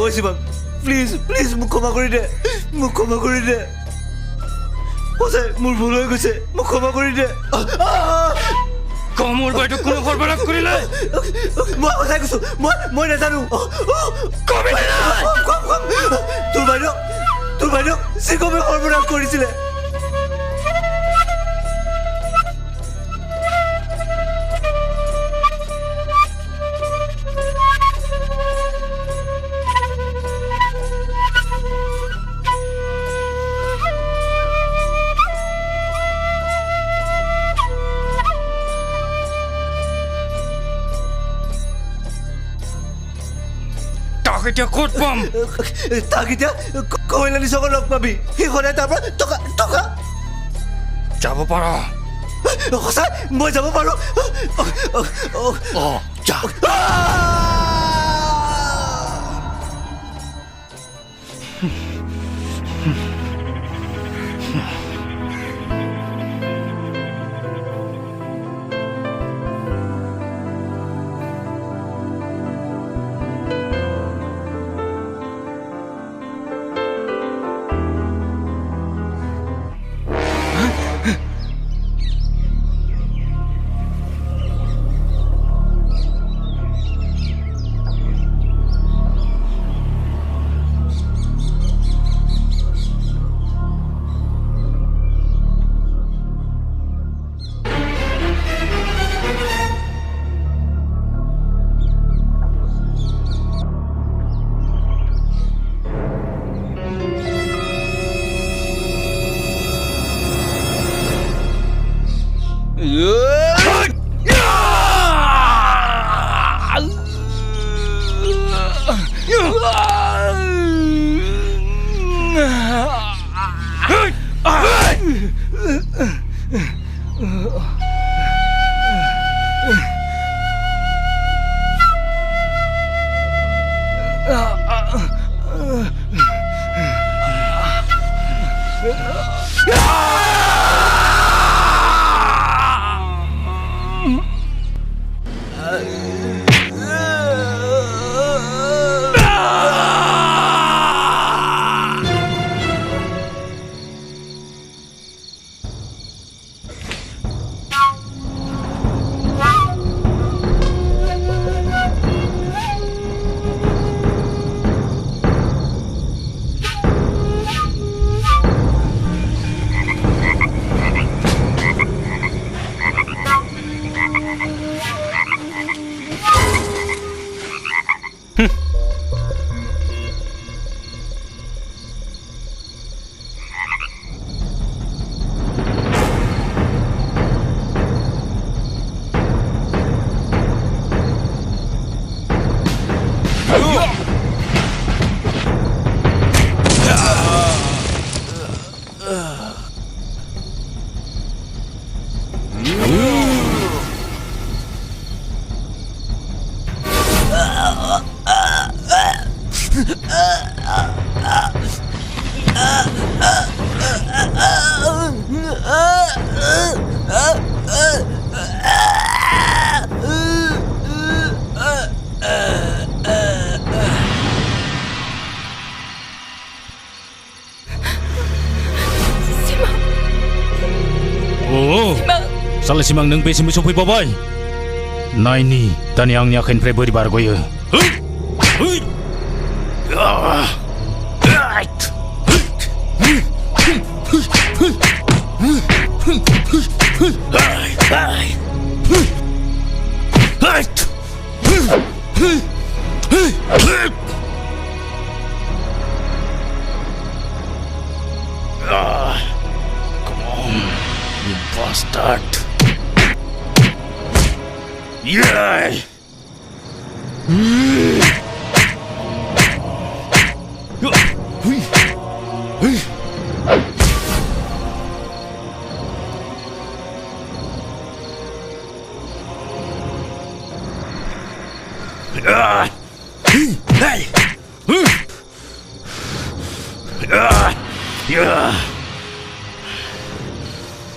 ওসিমা please please মোক ক্ষমা কৰি দে, মোক ক্ষমা কৰি দে। সঁচাই মোৰ ভুল হৈ গৈছে, মোক ক্ষমা কৰি দে। মোৰ বাইদেউ কোনো সৰ্বনাশ কৰিলে? মই সঁচাই কৈছো, মই নাজানো। তোৰ বাইদেউ চিকমে সৰ্বনাশ কৰিছিলে। এতিয়া ক'ত পাম? তাক এতিয়া কল্যাণী চকত লগ পাবি, সি সদায় তাৰ পৰা টকা যাব পাৰা? সঁচাই মই যাব পাৰো। যা। Salah nang besi musuh babai. Naini dan yang nyakin Februari bargoye. Come on, you bastard. Yeah.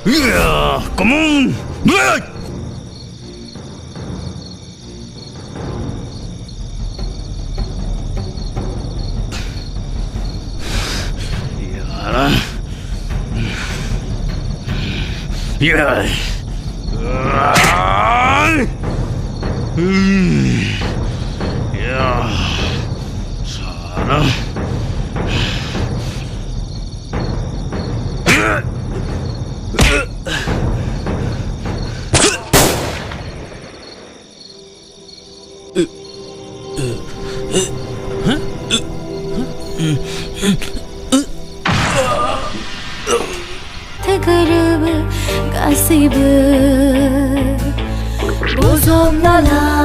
Yeah, come on. 야. 야. 사람. Tıkırıbı, gasibı, bozomlana